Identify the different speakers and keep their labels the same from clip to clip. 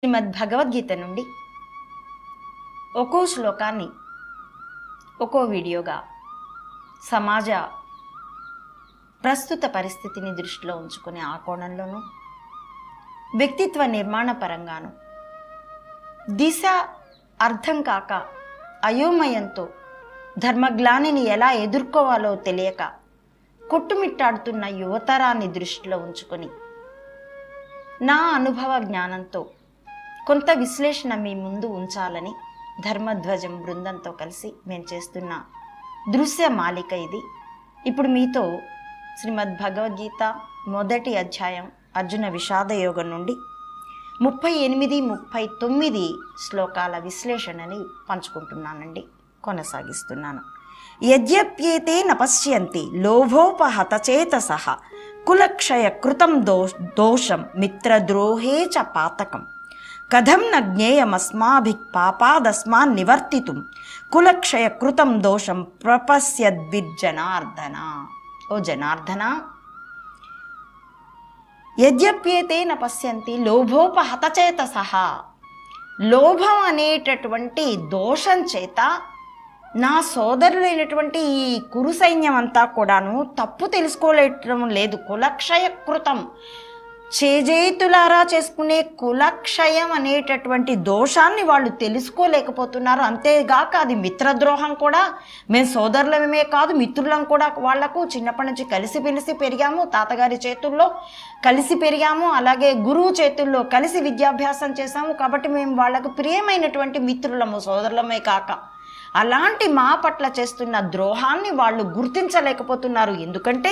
Speaker 1: శ్రీమద్ భగవద్గీత నుండి ఒక్కో శ్లోకాన్ని ఒక్కో వీడియోగా సమాజ ప్రస్తుత పరిస్థితిని దృష్టిలో ఉంచుకునే ఆ కోణంలోనూ వ్యక్తిత్వ నిర్మాణ పరంగాను దిశ అర్థం కాక అయోమయంతో ధర్మగ్లానిని ఎలా ఎదుర్కోవాలో తెలియక కొట్టుమిట్టాడుతున్న యువతరాన్ని దృష్టిలో ఉంచుకొని నా అనుభవ జ్ఞానంతో కొంత విశ్లేషణ మీ ముందు ఉంచాలని ధర్మధ్వజం బృందంతో కలిసి మేము చేస్తున్న దృశ్య మాలిక ఇది. ఇప్పుడు మీతో శ్రీమద్ భగవద్గీత మొదటి అధ్యాయం అర్జున విషాద యోగం నుండి 38, 39 శ్లోకాల విశ్లేషణని పంచుకుంటున్నానండి, కొనసాగిస్తున్నాను. యద్యప్యేతే నపశ్యంతి లోభోపహతచేతసః కులక్షయ కృతం దోషం మిత్రద్రోహే చ పాతకం కథం న జ్ఞేయమస్మాభిః పాపాదస్మాన్ నివర్తితుం కులక్షయ కృతం దోషం ప్రపశ్యద్విర్జనార్దన. ఓ జనార్దన, యద్యప్యేతే న పశ్యంతి లోభోపహతచేతసః, లోభం అనేటటువంటి దోషం చేత నా సోదరులైనటువంటి ఈ కురు సైన్యం అంతా కూడాను తప్పు తెలుసుకోలేటం లేదు. కులక్షయ కృతం, చేజేతులారా చేసుకునే కులక్షయం అనేటటువంటి దోషాన్ని వాళ్ళు తెలుసుకోలేకపోతున్నారు. అంతేగాక అది మిత్రద్రోహం కూడా. మేము సోదరులమే కాదు, మిత్రులం కూడా. వాళ్లకు చిన్నప్పటి నుంచి కలిసి పెరిగాము, తాతగారి చేతుల్లో కలిసి పెరిగాము, అలాగే గురువు చేతుల్లో కలిసి విద్యాభ్యాసం చేశాము. కాబట్టి మేము వాళ్లకు ప్రియమైనటువంటి మిత్రులము, సోదరులమే కాక అలాంటి మా పట్ల చేస్తున్న ద్రోహాన్ని వాళ్ళు గుర్తించలేకపోతున్నారు. ఎందుకంటే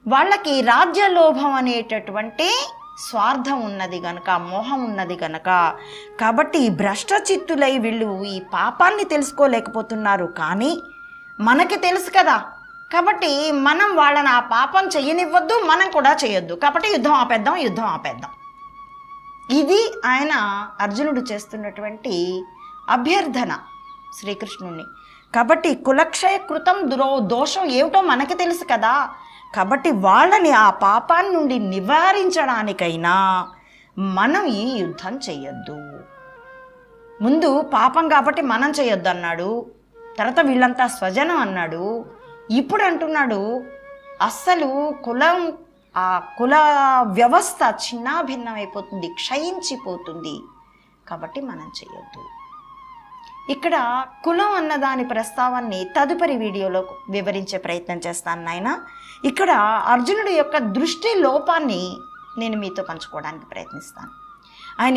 Speaker 1: వాళ్ళకి రాజ్యలోభం అనేటటువంటి స్వార్థం ఉన్నది గనక, మోహం ఉన్నది గనక. కాబట్టి భ్రష్టచిత్తులై వీళ్ళు ఈ పాపాన్ని తెలుసుకోలేకపోతున్నారు. కానీ మనకి తెలుసు కదా, కాబట్టి మనం వాళ్ళని ఆ పాపం చెయ్యనివ్వద్దు, మనం కూడా చేయొద్దు. కాబట్టి యుద్ధం ఆపేద్దాం. ఇది ఆయన అర్జునుడు చేస్తున్నటువంటి అభ్యర్థన శ్రీకృష్ణుణ్ణి. కాబట్టి కులక్షయ కృతం దోషం ఏమిటో మనకి తెలుసు కదా, కాబట్టి వాళ్ళని ఆ పాపాన్ని నుండి నివారించడానికైనా మనం ఈ యుద్ధం చెయ్యొద్దు. ముందు పాపం కాబట్టి మనం చేయొద్దు అన్నాడు, తర్వాత వీళ్ళంతా స్వజనం అన్నాడు. ఇప్పుడు అంటున్నాడు అస్సలు ఆ కుల వ్యవస్థ చిన్నాభిన్నమైపోతుంది, క్షయించిపోతుంది. కాబట్టి మనం చేయొద్దు. ఇక్కడ కులం అన్న దాని ప్రస్తావాన్ని తదుపరి వీడియోలో వివరించే ప్రయత్నం చేస్తాను నాయన. ఇక్కడ అర్జునుడి యొక్క దృష్టి లోపాన్ని నేను మీతో పంచుకోవడానికి ప్రయత్నిస్తాను.